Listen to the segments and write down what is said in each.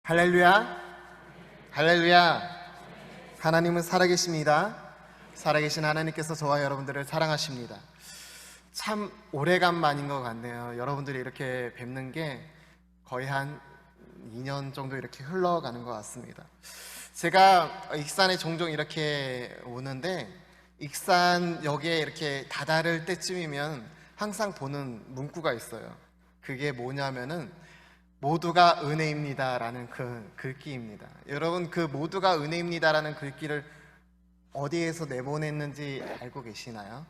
할렐루야, 할렐루야. 하나님은 살아계십니다. 살아계신 하나님께서 저와 여러분들을 사랑하십니다. 참 오래간만인 것 같네요. 여러분들이 이렇게 뵙는 게 거의 한 2년 정도 이렇게 흘러가는 것 같습니다. 제가 익산에 종종 이렇게 오는데 익산역에 이렇게 다다를 때쯤이면 항상 보는 문구가 있어요. 그게 뭐냐면은 모두가 은혜입니다 라는 그 글귀입니다. 여러분, 그 모두가 은혜입니다 라는 글귀를 어디에서 내보냈는지 알고 계시나요?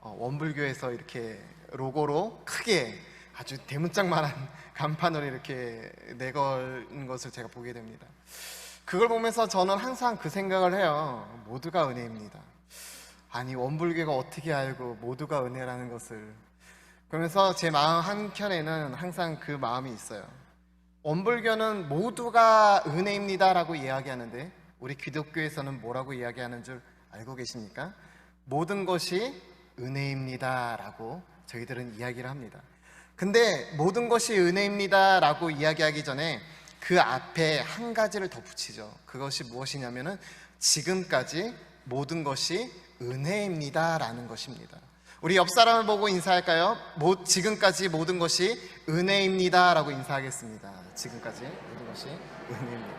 원불교에서 이렇게 로고로 크게 아주 대문짝만한 간판으로 이렇게 내건 것을 제가 보게 됩니다. 그걸 보면서 저는 항상 그 생각을 해요. 모두가 은혜입니다. 아니, 원불교가 어떻게 알고 모두가 은혜라는 것을. 그러면서 제 마음 한켠에는 항상 그 마음이 있어요. 원불교는 모두가 은혜입니다 라고 이야기하는데 우리 기독교에서는 뭐라고 이야기하는 줄 알고 계십니까? 모든 것이 은혜입니다 라고 저희들은 이야기를 합니다. 근데 모든 것이 은혜입니다 라고 이야기하기 전에 그 앞에 한 가지를 더 붙이죠. 그것이 무엇이냐면은 지금까지 모든 것이 은혜입니다 라는 것입니다. 우리 옆 사람을 보고 인사할까요? 지금까지 모든 것이 은혜입니다 라고 인사하겠습니다. 지금까지 모든 것이 은혜입니다.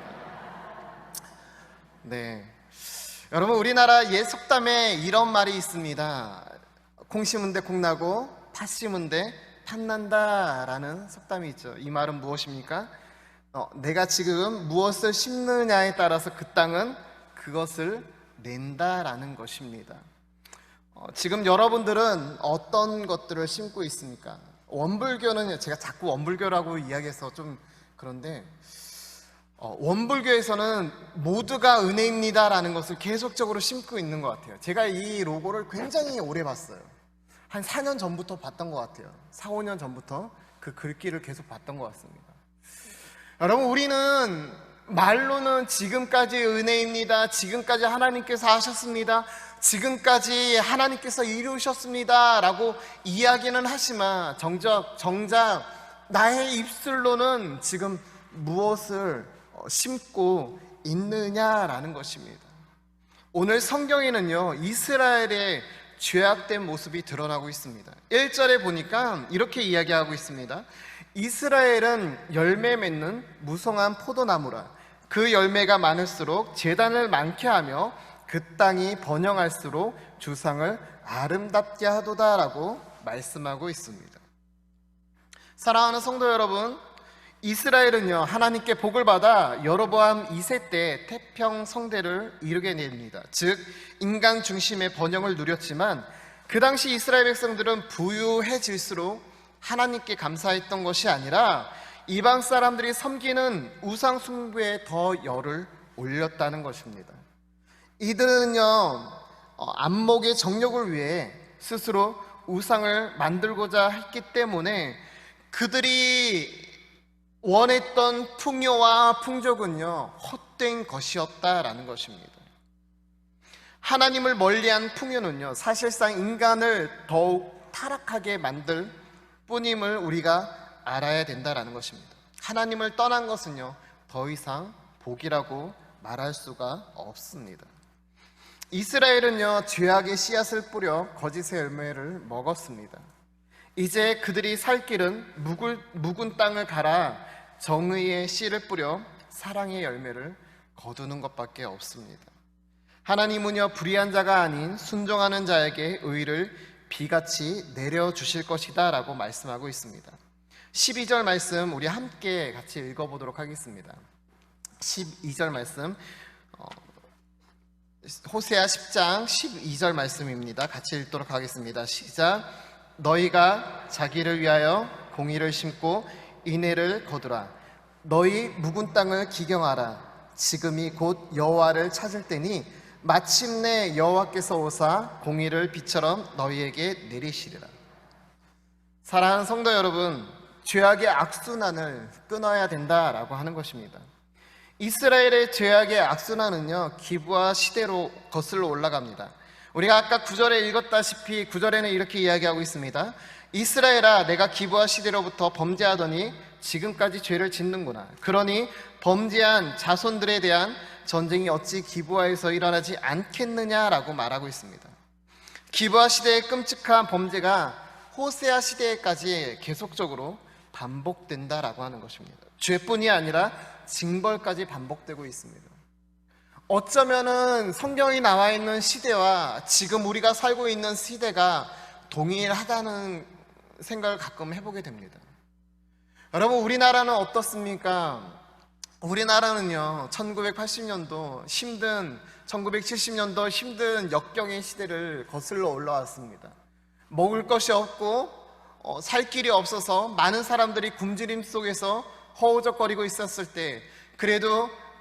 네, 여러분, 우리나라 옛 속담에 이런 말이 있습니다. 콩 심은 데 콩 나고 팥 심은 데 팥 난다 라는 속담이 있죠. 이 말은 무엇입니까? 내가 지금 무엇을 심느냐에 따라서 그 땅은 그것을 낸다라는 것입니다. 지금 여러분들은 어떤 것들을 심고 있습니까? 원불교는, 제가 자꾸 원불교라고 이야기해서 좀 그런데 원불교에서는 모두가 은혜입니다 라는 것을 계속적으로 심고 있는 것 같아요. 제가 이 로고를 굉장히 오래 봤어요. 한 4년 전부터 봤던 것 같아요. 4, 5년 전부터 그 글귀를 계속 봤던 것 같습니다. 여러분, 우리는 말로는 지금까지 은혜입니다, 지금까지 하나님께서 하셨습니다, 지금까지 하나님께서 이루셨습니다 라고 이야기는 하지만 정작 나의 입술로는 지금 무엇을 심고 있느냐라는 것입니다. 오늘 성경에는요, 이스라엘의 죄악된 모습이 드러나고 있습니다. 1절에 보니까 이렇게 이야기하고 있습니다. 이스라엘은 열매 맺는 무성한 포도나무라. 그 열매가 많을수록 제단을 많게 하며 그 땅이 번영할수록 주상을 아름답게 하도다라고 말씀하고 있습니다. 사랑하는 성도 여러분, 이스라엘은요, 하나님께 복을 받아 여로보암 2세 때 태평성대를 이루게 됩니다. 즉 인간 중심의 번영을 누렸지만 그 당시 이스라엘 백성들은 부유해질수록 하나님께 감사했던 것이 아니라 이방 사람들이 섬기는 우상 숭배에 더 열을 올렸다는 것입니다. 이들은요, 안목의 정욕을 위해 스스로 우상을 만들고자 했기 때문에 그들이 원했던 풍요와 풍족은요, 헛된 것이었다라는 것입니다. 하나님을 멀리한 풍요는요, 사실상 인간을 더욱 타락하게 만들 뿐임을 우리가 알아야 된다라는 것입니다. 하나님을 떠난 것은요, 더 이상 복이라고 말할 수가 없습니다. 이스라엘은요, 죄악의 씨앗을 뿌려 거짓의 열매를 먹었습니다. 이제 그들이 살 길은 묵은 땅을 갈아 정의의 씨를 뿌려 사랑의 열매를 거두는 것밖에 없습니다. 하나님은요, 불의한 자가 아닌 순종하는 자에게 의를 비같이 내려주실 것이다 라고 말씀하고 있습니다. 12절 말씀 우리 함께 같이 읽어보도록 하겠습니다. 12절 말씀, 호세아 10장 12절 말씀입니다. 같이 읽도록 하겠습니다. 시작. 너희가 자기를 위하여 공의를 심고 인애를 거두라. 너희 묵은 땅을 기경하라. 지금이 곧 여호와를 찾을 때니 마침내 여호와께서 오사 공의를 비처럼 너희에게 내리시리라. 사랑하는 성도 여러분, 죄악의 악순환을 끊어야 된다라고 하는 것입니다. 이스라엘의 죄악의 악순환은요, 기부와 시대로 거슬러 올라갑니다. 우리가 아까 9절에 읽었다시피 9절에는 이렇게 이야기하고 있습니다. 이스라엘아, 내가 기부와 시대로부터 범죄하더니 지금까지 죄를 짓는구나. 그러니 범죄한 자손들에 대한 전쟁이 어찌 기브아에서 일어나지 않겠느냐라고 말하고 있습니다. 기브아 시대의 끔찍한 범죄가 호세아 시대까지 계속적으로 반복된다라고 하는 것입니다. 죄뿐이 아니라 징벌까지 반복되고 있습니다. 어쩌면은 성경이 나와 있는 시대와 지금 우리가 살고 있는 시대가 동일하다는 생각을 가끔 해보게 됩니다. 여러분, 우리나라는 어떻습니까? 우리나라는요, 1980년도 1970년도 힘든 역경의 시대를 거슬러 올라왔습니다. 먹을 것이 없고 살 길이 없어서 많은 사람들이 굶주림 속에서 허우적거리고 있었을 때,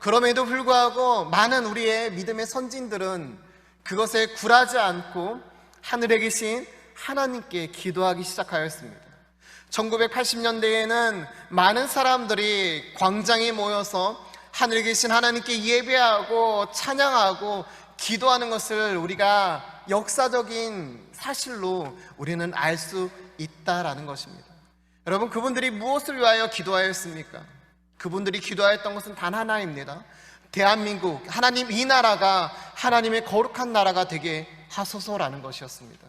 그럼에도 불구하고 많은 우리의 믿음의 선진들은 그것에 굴하지 않고 하늘에 계신 하나님께 기도하기 시작하였습니다. 1980년대에는 많은 사람들이 광장에 모여서 하늘에 계신 하나님께 예배하고 찬양하고 기도하는 것을 우리가 역사적인 사실로 우리는 알 수 있다라는 것입니다. 여러분, 그분들이 무엇을 위하여 기도하였습니까? 그분들이 기도하였던 것은 단 하나입니다. 대한민국, 하나님 이 나라가 하나님의 거룩한 나라가 되게 하소서라는 것이었습니다.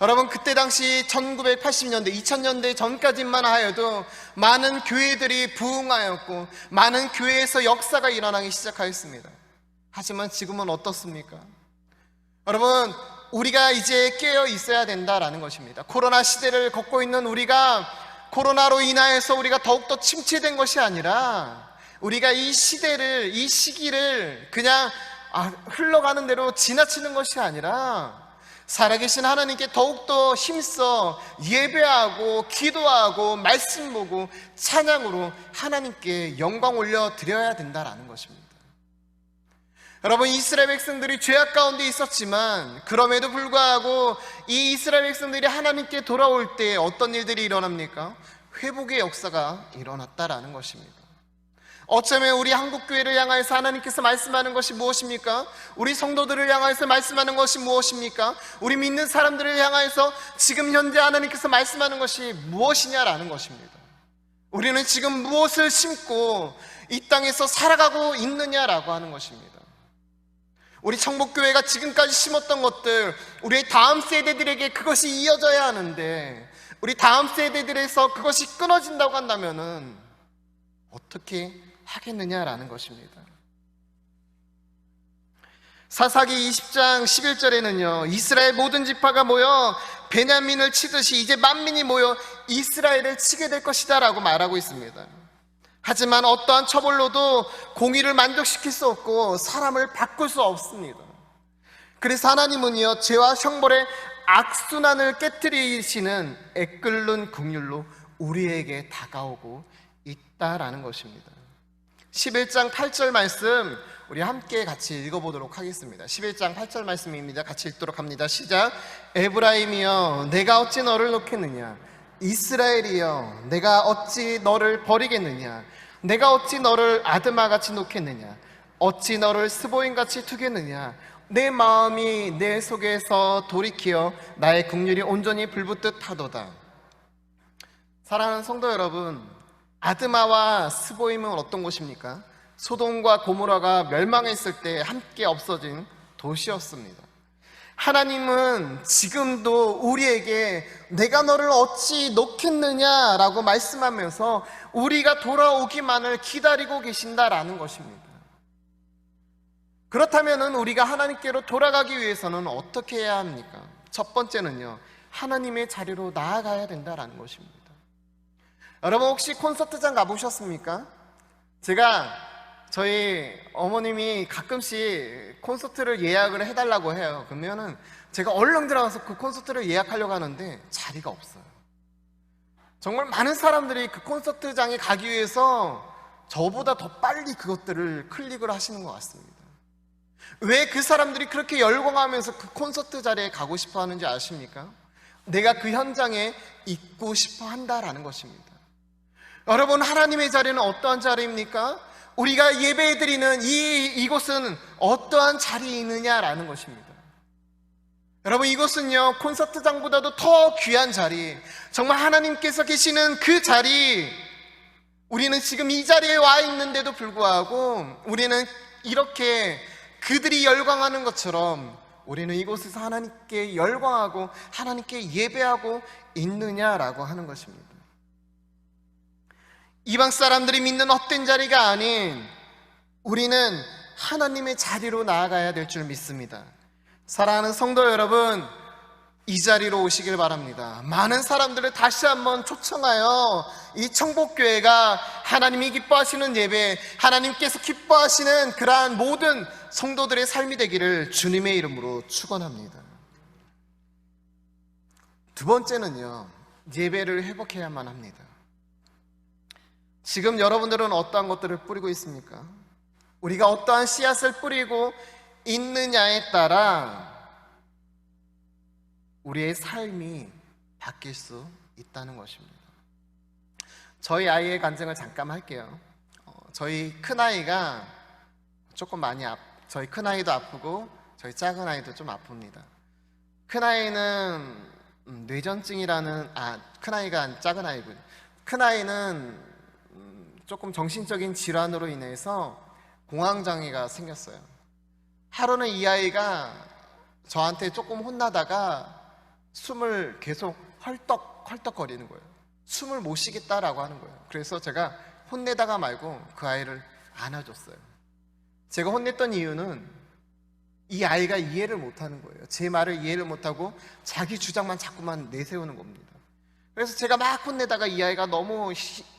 여러분, 그때 당시 1980년대, 2000년대 전까지만 하여도 많은 교회들이 부흥하였고 많은 교회에서 역사가 일어나기 시작하였습니다. 하지만 지금은 어떻습니까? 여러분, 우리가 이제 깨어 있어야 된다라는 것입니다. 코로나 시대를 겪고 있는 우리가 코로나로 인하여서 우리가 더욱더 침체된 것이 아니라 우리가 이 시기를 그냥 흘러가는 대로 지나치는 것이 아니라 살아계신 하나님께 더욱더 힘써 예배하고 기도하고 말씀 보고 찬양으로 하나님께 영광 올려드려야 된다라는 것입니다. 여러분, 이스라엘 백성들이 죄악 가운데 있었지만 그럼에도 불구하고 이 이스라엘 백성들이 하나님께 돌아올 때 어떤 일들이 일어납니까? 회복의 역사가 일어났다라는 것입니다. 어쩌면 우리 한국교회를 향하여서 하나님께서 말씀하는 것이 무엇입니까? 우리 성도들을 향하여서 말씀하는 것이 무엇입니까? 우리 믿는 사람들을 향하여서 지금 현재 하나님께서 말씀하는 것이 무엇이냐라는 것입니다. 우리는 지금 무엇을 심고 이 땅에서 살아가고 있느냐라고 하는 것입니다. 우리 청복교회가 지금까지 심었던 것들, 우리의 다음 세대들에게 그것이 이어져야 하는데 우리 다음 세대들에서 그것이 끊어진다고 한다면은 어떻게 하겠느냐라는 것입니다. 사사기 20장 11절에는요, 이스라엘 모든 지파가 모여 베냐민을 치듯이 이제 만민이 모여 이스라엘을 치게 될 것이다 라고 말하고 있습니다. 하지만 어떠한 처벌로도 공의를 만족시킬 수 없고 사람을 바꿀 수 없습니다. 그래서 하나님은요, 죄와 형벌의 악순환을 깨트리시는 애끓는 긍휼로 우리에게 다가오고 있다라는 것입니다. 11장 8절 말씀 우리 함께 같이 읽어보도록 하겠습니다. 11장 8절 말씀입니다. 같이 읽도록 합니다. 시작. 에브라임이여, 내가 어찌 너를 놓겠느냐? 이스라엘이여, 내가 어찌 너를 버리겠느냐? 내가 어찌 너를 아드마같이 놓겠느냐? 어찌 너를 스보임같이 두겠느냐? 내 마음이 내 속에서 돌이키어 나의 긍휼이 온전히 불붙듯 하도다. 사랑하는 성도 여러분, 아드마와 스보임은 어떤 곳입니까? 소돔과 고모라가 멸망했을 때 함께 없어진 도시였습니다. 하나님은 지금도 우리에게 내가 너를 어찌 놓겠느냐라고 말씀하면서 우리가 돌아오기만을 기다리고 계신다라는 것입니다. 그렇다면 우리가 하나님께로 돌아가기 위해서는 어떻게 해야 합니까? 첫 번째는요, 하나님의 자리로 나아가야 된다라는 것입니다. 여러분, 혹시 콘서트장 가보셨습니까? 저희 어머님이 가끔씩 콘서트를 예약을 해달라고 해요. 그러면은 제가 얼른 들어가서 그 콘서트를 예약하려고 하는데 자리가 없어요. 정말 많은 사람들이 그 콘서트장에 가기 위해서 저보다 더 빨리 그것들을 클릭을 하시는 것 같습니다. 왜 그 사람들이 그렇게 열광하면서 그 콘서트 자리에 가고 싶어 하는지 아십니까? 내가 그 현장에 있고 싶어 한다라는 것입니다. 여러분, 하나님의 자리는 어떠한 자리입니까? 우리가 예배드리는 이곳은 어떠한 자리이느냐라는 것입니다. 여러분, 이곳은요, 콘서트장보다도 더 귀한 자리, 정말 하나님께서 계시는 그 자리, 우리는 지금 이 자리에 와 있는데도 불구하고 우리는 이렇게 그들이 열광하는 것처럼 우리는 이곳에서 하나님께 열광하고 하나님께 예배하고 있느냐라고 하는 것입니다. 이방 사람들이 믿는 헛된 자리가 아닌 우리는 하나님의 자리로 나아가야 될 줄 믿습니다. 사랑하는 성도 여러분, 이 자리로 오시길 바랍니다. 많은 사람들을 다시 한번 초청하여 이 청복교회가 하나님이 기뻐하시는 예배, 하나님께서 기뻐하시는 그러한 모든 성도들의 삶이 되기를 주님의 이름으로 축원합니다. 두 번째는요, 예배를 회복해야만 합니다. 지금 여러분들은 어떠한 것들을 뿌리고 있습니까? 우리가 어떠한 씨앗을 뿌리고 있느냐에 따라 우리의 삶이 바뀔 수 있다는 것입니다. 저희 아이의 간증을 잠깐 할게요. 저희 큰아이가 조금 저희 큰아이도 아프고 저희 작은아이도 좀 아픕니다. 큰아이는 뇌전증이라는 큰아이가 작은아이군요. 큰아이는 조금 정신적인 질환으로 인해서 공황장애가 생겼어요. 하루는 이 아이가 저한테 조금 혼나다가 숨을 계속 헐떡헐떡거리는 거예요. 숨을 못 쉬겠다라고 하는 거예요. 그래서 제가 혼내다가 말고 그 아이를 안아줬어요. 제가 혼냈던 이유는 이 아이가 이해를 못하는 거예요. 제 말을 이해를 못하고 자기 주장만 자꾸만 내세우는 겁니다. 그래서 제가 막 혼내다가 이 아이가 너무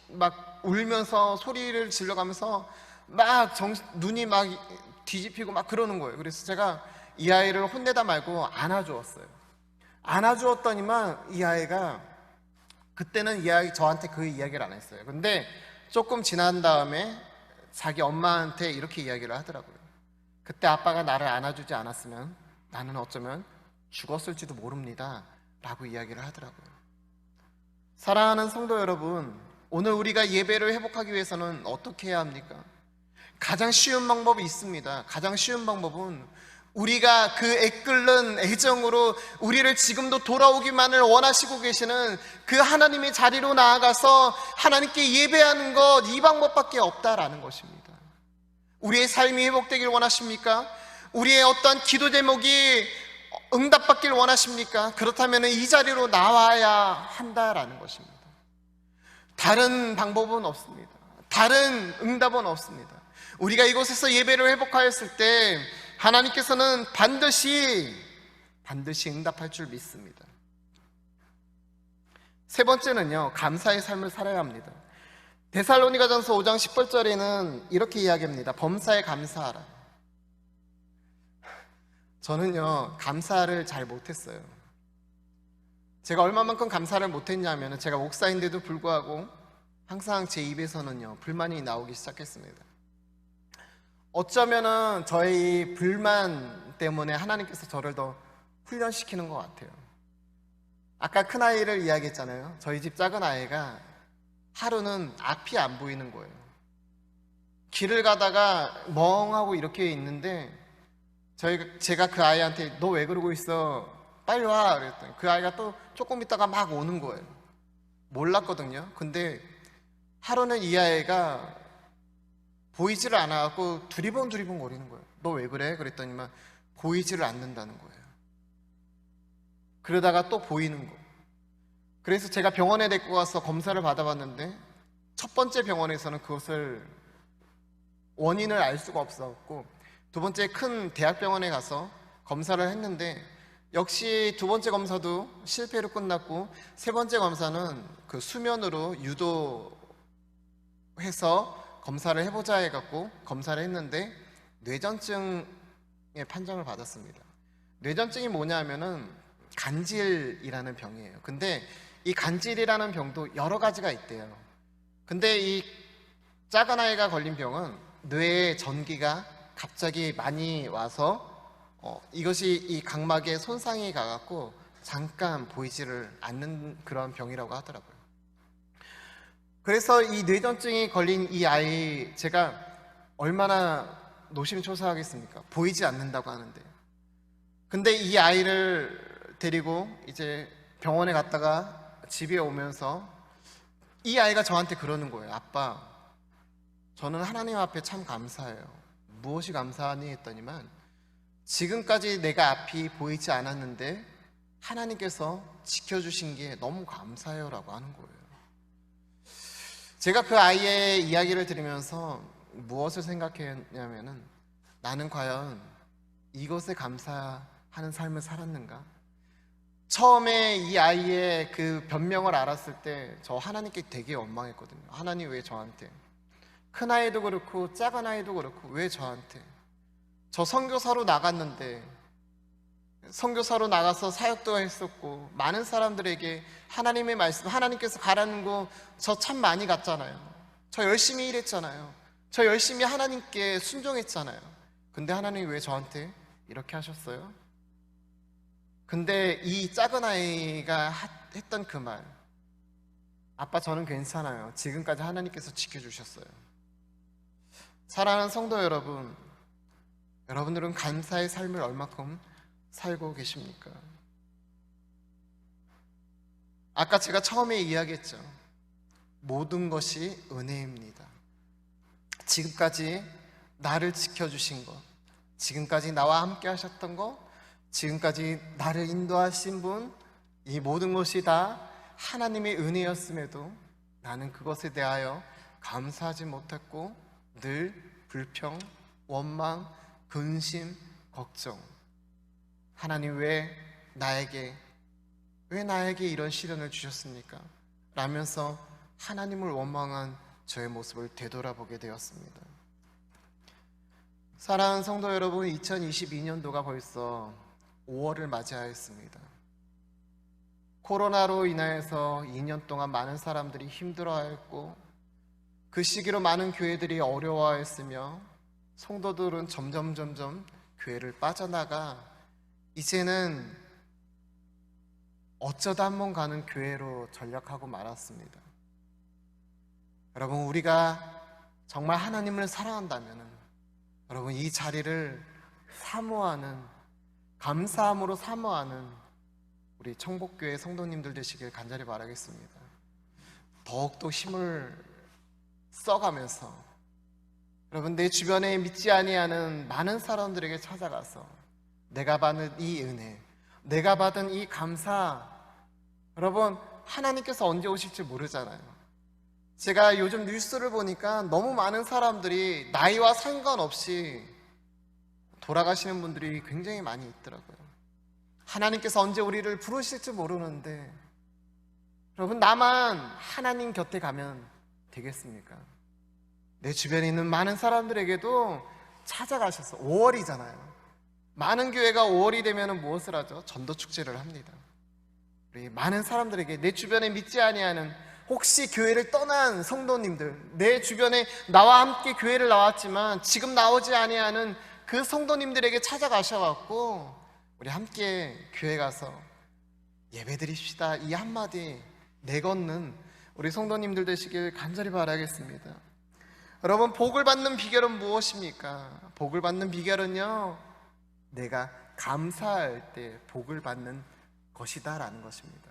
막 울면서 소리를 질러가면서 막 눈이 막 뒤집히고 막 그러는 거예요. 그래서 제가 이 아이를 혼내다 말고 안아주었어요. 안아주었더니만 이 아이가, 그때는 이 아이 저한테 그 이야기를 안 했어요. 근데 조금 지난 다음에 자기 엄마한테 이렇게 이야기를 하더라고요. 그때 아빠가 나를 안아주지 않았으면 나는 어쩌면 죽었을지도 모릅니다 라고 이야기를 하더라고요. 사랑하는 성도 여러분, 오늘 우리가 예배를 회복하기 위해서는 어떻게 해야 합니까? 가장 쉬운 방법이 있습니다. 가장 쉬운 방법은 우리가 그 애끓는 애정으로 우리를 지금도 돌아오기만을 원하시고 계시는 그 하나님의 자리로 나아가서 하나님께 예배하는 것, 이 방법밖에 없다라는 것입니다. 우리의 삶이 회복되길 원하십니까? 우리의 어떠한 기도 제목이 응답받길 원하십니까? 그렇다면 이 자리로 나와야 한다라는 것입니다. 다른 방법은 없습니다. 다른 응답은 없습니다. 우리가 이곳에서 예배를 회복하였을 때 하나님께서는 반드시 응답할 줄 믿습니다. 세 번째는요, 감사의 삶을 살아야 합니다. 데살로니가전서 5장 18절에는 이렇게 이야기합니다. 범사에 감사하라. 저는요, 감사를 잘 못했어요. 제가 얼마만큼 감사를 못했냐면, 제가 목사인데도 불구하고 항상 제 입에서는요, 불만이 나오기 시작했습니다. 어쩌면은 저의 불만 때문에 하나님께서 저를 더 훈련시키는 것 같아요. 아까 큰아이를 이야기했잖아요. 저희 집 작은아이가 하루는 앞이 안 보이는 거예요. 길을 가다가 멍하고 이렇게 있는데 제가 그 아이한테 너 왜 그러고 있어? 빨리 와! 그랬더니 그 아이가 또 조금 있다가 막 오는 거예요. 몰랐거든요. 근데 하루는 이 아이가 보이지를 않아갖고 두리번 거리는 거예요. 너 왜 그래? 그랬더니만 보이지를 않는다는 거예요. 그러다가 또 보이는 거. 그래서 제가 병원에 데리고 가서 검사를 받아봤는데 첫 번째 병원에서는 그것을 원인을 알 수가 없었고, 두 번째 큰 대학병원에 가서 검사를 했는데 역시 두 번째 검사도 실패로 끝났고, 세 번째 검사는 그 수면으로 유도해서 검사를 해보자 해갖고 검사를 했는데 뇌전증의 판정을 받았습니다. 뇌전증이 뭐냐 하면은 간질이라는 병이에요. 근데 이 간질이라는 병도 여러 가지가 있대요. 근데 이 작은 아이가 걸린 병은 뇌에 전기가 갑자기 많이 와서 이것이 이 각막에 손상이 가갖고 잠깐 보이지를 않는 그런 병이라고 하더라고요. 그래서 이 뇌전증이 걸린 이 아이, 제가 얼마나 노심초사하겠습니까? 보이지 않는다고 하는데. 근데 이 아이를 데리고 이제 병원에 갔다가 집에 오면서 이 아이가 저한테 그러는 거예요. 아빠, 저는 하나님 앞에 참 감사해요. 무엇이 감사하니 했더니만 지금까지 내가 앞이 보이지 않았는데 하나님께서 지켜주신 게 너무 감사해요 라고 하는 거예요. 제가 그 아이의 이야기를 들으면서 무엇을 생각했냐면은, 나는 과연 이것에 감사하는 삶을 살았는가? 처음에 이 아이의 그 변명을 알았을 때 저 하나님께 되게 원망했거든요. 하나님 왜 저한테? 큰 아이도 그렇고 작은 아이도 그렇고 왜 저한테? 저 선교사로 나갔는데, 선교사로 나가서 사역도 했었고 많은 사람들에게 하나님의 말씀, 하나님께서 가라는 거 저 참 많이 갔잖아요. 저 열심히 일했잖아요. 저 열심히 하나님께 순종했잖아요. 근데 하나님이 왜 저한테 이렇게 하셨어요? 근데 이 작은 아이가 했던 그 말, 아빠 저는 괜찮아요. 지금까지 하나님께서 지켜주셨어요. 사랑하는 성도 여러분, 여러분들은 감사의 삶을 얼마큼 살고 계십니까? 아까 제가 처음에 이야기했죠. 모든 것이 은혜입니다. 지금까지 나를 지켜주신 것, 지금까지 나와 함께 하셨던 것, 지금까지 나를 인도하신 분, 이 모든 것이 다 하나님의 은혜였음에도 나는 그것에 대하여 감사하지 못했고 늘 불평, 원망, 근심, 걱정, 하나님 왜 나에게 이런 시련을 주셨습니까? 라면서 하나님을 원망한 저의 모습을 되돌아보게 되었습니다. 사랑하는 성도 여러분, 2022년도가 벌써 5월을 맞이하였습니다. 코로나로 인하여서 2년 동안 많은 사람들이 힘들어하였고 그 시기로 많은 교회들이 어려워하였으며 성도들은 점점 교회를 빠져나가 이제는 어쩌다 한번 가는 교회로 전락하고 말았습니다. 여러분, 우리가 정말 하나님을 사랑한다면 여러분 이 자리를 사모하는, 감사함으로 사모하는 우리 청복교회 성도님들 되시길 간절히 바라겠습니다. 더욱더 힘을 써가면서 여러분 내 주변에 믿지 아니하는 많은 사람들에게 찾아가서 내가 받은 이 은혜, 내가 받은 이 감사, 여러분 하나님께서 언제 오실지 모르잖아요. 제가 요즘 뉴스를 보니까 너무 많은 사람들이 나이와 상관없이 돌아가시는 분들이 굉장히 많이 있더라고요. 하나님께서 언제 우리를 부르실지 모르는데 여러분 나만 하나님 곁에 가면 되겠습니까? 내 주변에 있는 많은 사람들에게도 찾아가셔서, 5월이잖아요. 많은 교회가 5월이 되면 무엇을 하죠? 전도축제를 합니다. 우리 많은 사람들에게, 내 주변에 믿지 아니하는 혹시 교회를 떠난 성도님들, 내 주변에 나와 함께 교회를 나왔지만 지금 나오지 아니하는 그 성도님들에게 찾아가셔갖고 우리 함께 교회 가서 예배드립시다, 이 한마디 내걷는 우리 성도님들 되시길 간절히 바라겠습니다. 여러분, 복을 받는 비결은 무엇입니까? 복을 받는 비결은요, 내가 감사할 때 복을 받는 것이다 라는 것입니다.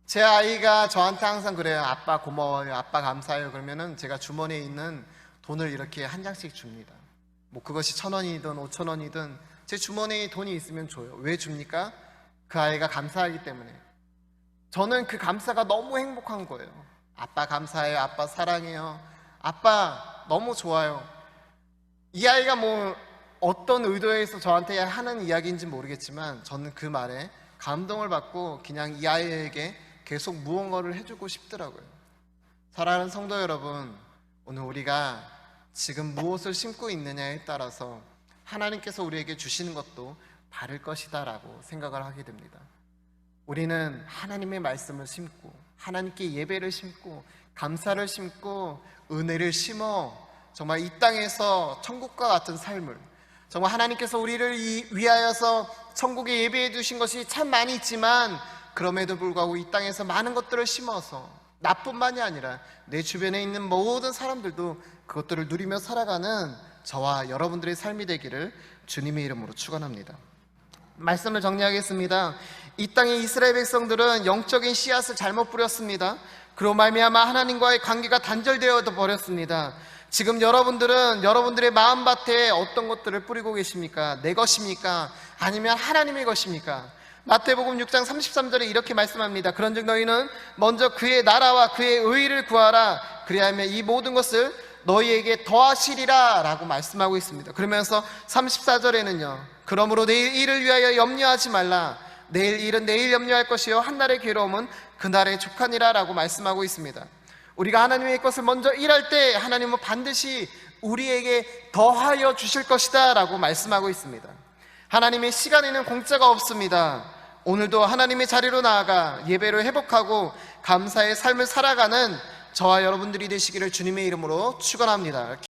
제 아이가 저한테 항상 그래요. 아빠 고마워요, 아빠 감사해요. 그러면은 제가 주머니에 있는 돈을 이렇게 한 장씩 줍니다. 뭐 그것이 1,000원이든 5,000원이든 제 주머니에 돈이 있으면 줘요. 왜 줍니까? 그 아이가 감사하기 때문에. 저는 그 감사가 너무 행복한 거예요. 아빠 감사해요, 아빠 사랑해요, 아빠 너무 좋아요. 이 아이가 뭐 어떤 의도에서 저한테 하는 이야기인지 모르겠지만 저는 그 말에 감동을 받고 그냥 이 아이에게 계속 무언가를 해주고 싶더라고요. 사랑하는 성도 여러분, 오늘 우리가 지금 무엇을 심고 있느냐에 따라서 하나님께서 우리에게 주시는 것도 다를 것이다 라고 생각을 하게 됩니다. 우리는 하나님의 말씀을 심고 하나님께 예배를 심고 감사를 심고 은혜를 심어 정말 이 땅에서 천국과 같은 삶을, 정말 하나님께서 우리를 위하여서 천국에 예배해 주신 것이 참 많이 있지만 그럼에도 불구하고 이 땅에서 많은 것들을 심어서 나뿐만이 아니라 내 주변에 있는 모든 사람들도 그것들을 누리며 살아가는 저와 여러분들의 삶이 되기를 주님의 이름으로 축원합니다. 말씀을 정리하겠습니다. 이 땅의 이스라엘 백성들은 영적인 씨앗을 잘못 뿌렸습니다. 그로 말미암아 하나님과의 관계가 단절되어 버렸습니다. 지금 여러분들은 여러분들의 마음밭에 어떤 것들을 뿌리고 계십니까? 내 것입니까? 아니면 하나님의 것입니까? 마태복음 6장 33절에 이렇게 말씀합니다. 그런즉 너희는 먼저 그의 나라와 그의 의의를 구하라. 그리하면 이 모든 것을 너희에게 더하시리라 라고 말씀하고 있습니다. 그러면서 34절에는요, 그러므로 내일 일을 위하여 염려하지 말라. 내일 일은 내일 염려할 것이요 한날의 괴로움은 그날의 족하니라 라고 말씀하고 있습니다. 우리가 하나님의 것을 먼저 일할 때 하나님은 반드시 우리에게 더하여 주실 것이다 라고 말씀하고 있습니다. 하나님의 시간에는 공짜가 없습니다. 오늘도 하나님의 자리로 나아가 예배를 회복하고 감사의 삶을 살아가는 저와 여러분들이 되시기를 주님의 이름으로 축원합니다.